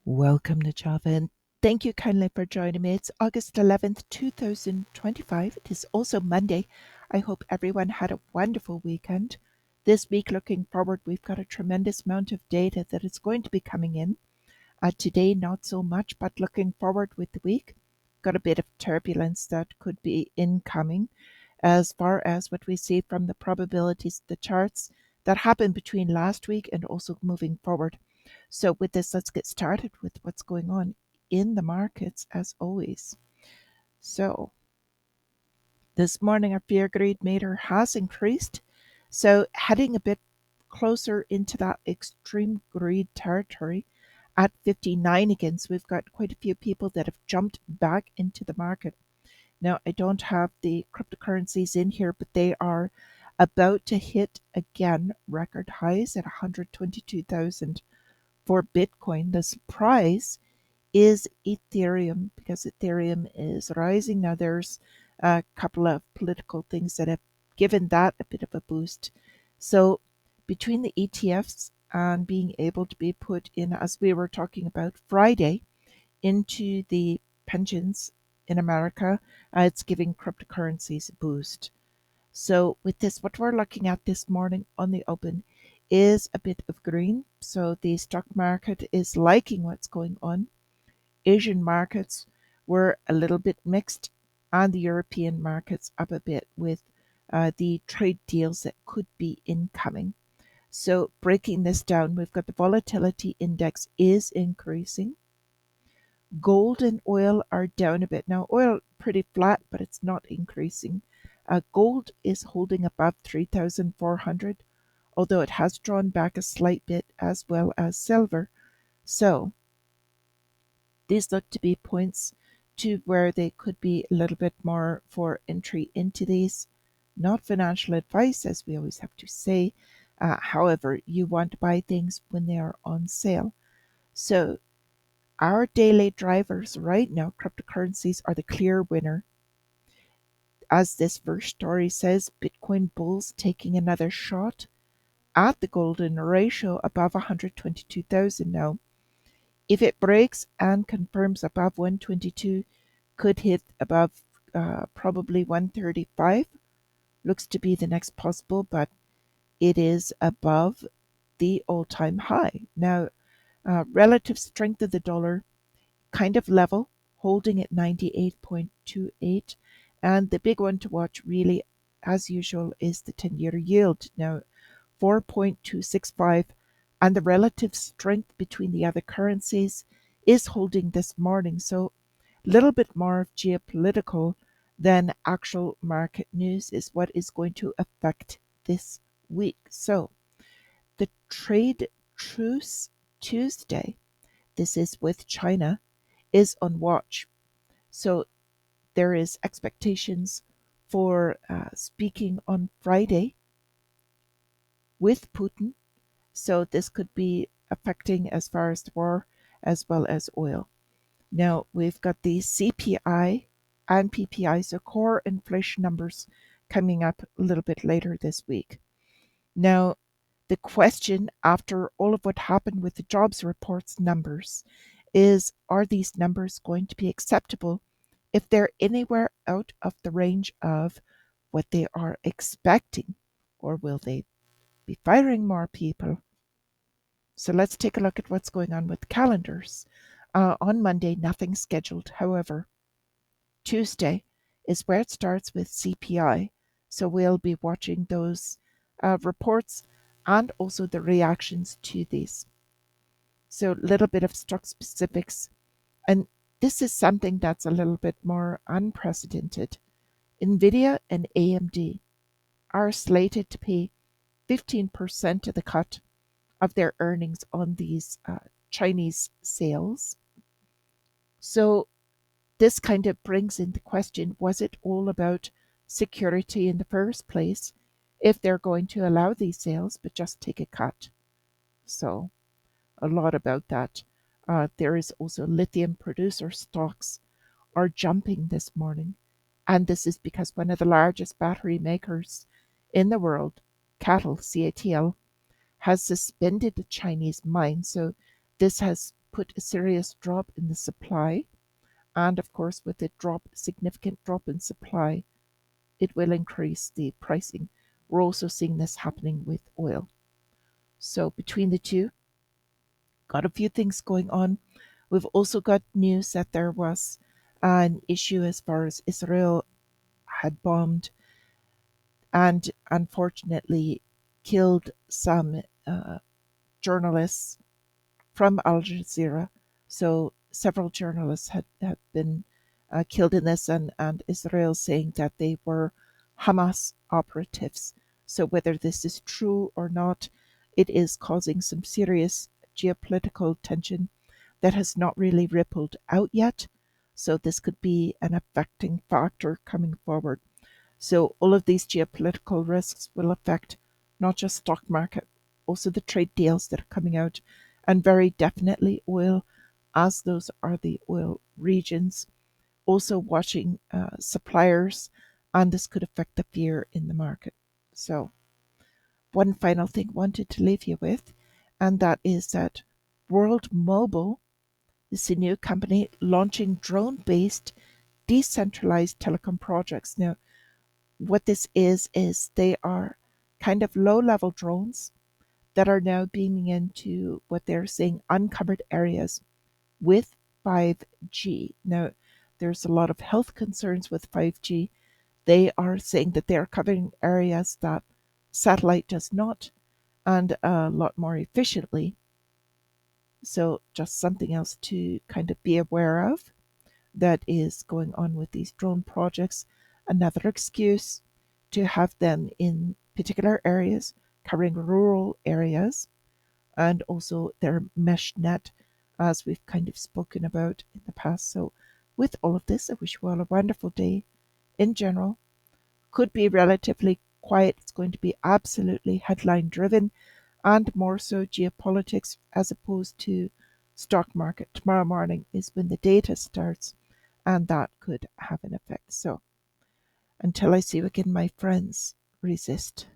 Welcome to Java, and thank you kindly for joining me. It's August 11th, 2025. It is also Monday. I hope everyone had a wonderful weekend. This week, looking forward, we've got a tremendous amount of data that is going to be coming in. Today, not so much, but looking forward with the week, got a bit of turbulence that could be incoming as far as what we see from the probabilities, the charts that happened between last week and also moving forward. So, with this, let's get started with what's going on in the markets as always. So, this morning our fear greed meter has increased. So, heading a bit closer into that extreme greed territory at 59 again. So, we've got quite a few people that have jumped back into the market. Now, I don't have the cryptocurrencies in here, but they are about to hit again record highs at 122,000 for Bitcoin. The surprise is Ethereum because Ethereum is rising. Now, there's a couple of political things that have given that a bit of a boost. So, between the ETFs and being able to be put in, as we were talking about Friday, into the pensions in America, it's giving cryptocurrencies a boost. So with this, what we're looking at this morning on the open is a bit of green. So the stock market is liking what's going on. Asian markets were a little bit mixed, and the European markets up a bit with the trade deals that could be incoming. So breaking this down, we've got the volatility index is increasing. Gold and oil are down a bit. Now, oil pretty flat, but it's not increasing. Gold is holding above 3,400, although it has drawn back a slight bit, as well as silver. So, these look to be points to where they could be a little bit more for entry into these. Not financial advice, as we always have to say. However, you want to buy things when they are on sale. So, our daily drivers right now, cryptocurrencies are the clear winner. As this first story says, Bitcoin bulls taking another shot at the golden ratio above 122,000 now. If it breaks and confirms above 122, could hit above probably 135. Looks to be the next possible, but it is above the all-time high. Now, relative strength of the dollar kind of level, holding at 98.28. And the big one to watch, really, as usual, is the 10-year yield. Now, 4.265, and the relative strength between the other currencies is holding this morning. So, a little bit more of geopolitical than actual market news is what is going to affect this week. So, the trade truce Tuesday, this is with China, is on watch. So there is expectations for speaking on Friday with Putin. So this could be affecting as far as the war as well as oil. Now we've got the CPI and PPI, so core inflation numbers coming up a little bit later this week. Now the question after all of what happened with the jobs reports numbers is, are these numbers going to be acceptable if they're anywhere out of the range of what they are expecting? Or will they be firing more people? So let's take a look at what's going on with calendars. On Monday, nothing scheduled. However, Tuesday is where it starts with CPI. So we'll be watching those reports and also the reactions to these. So a little bit of stock specifics. And this is something that's a little bit more unprecedented. Nvidia and AMD are slated to pay 15% of the cut of their earnings on these Chinese sales. So this kind of brings into question, was it all about security in the first place if they're going to allow these sales but just take a cut? So a lot about that. There is also lithium producer stocks are jumping this morning. And this is because one of the largest battery makers in the world, CATL, has suspended the Chinese mine. So this has put a serious drop in the supply. And of course, with a significant drop in supply, it will increase the pricing. We're also seeing this happening with oil. So between the two, got a few things going on. We've also got news that there was an issue as far as Israel had bombed and unfortunately killed some journalists from Al Jazeera. So several journalists had been killed in this, and Israel saying that they were Hamas operatives. So whether this is true or not, it is causing some serious geopolitical tension that has not really rippled out yet. So this could be an affecting factor coming forward. So all of these geopolitical risks will affect not just stock market, also the trade deals that are coming out, and very definitely oil, as those are the oil regions. Also watching suppliers, and this could affect the fear in the market. So one final thing I wanted to leave you with, and that is that World Mobile is a new company launching drone-based decentralized telecom projects. Now, what this is they are kind of low level drones that are now beaming into what they're saying uncovered areas with 5G. Now, there's a lot of health concerns with 5G. They are saying that they're covering areas that satellite does not, and a lot more efficiently. So, just something else to kind of be aware of that is going on with these drone projects. Another excuse to have them in particular areas, covering rural areas, and also their mesh net, as we've kind of spoken about in the past. So, with all of this, I wish you all a wonderful day in general. Could be relatively quiet. It's going to be absolutely headline driven and more so geopolitics as opposed to stock market. Tomorrow morning is when the data starts, and that could have an effect. So, until I see you again, my friends, resist.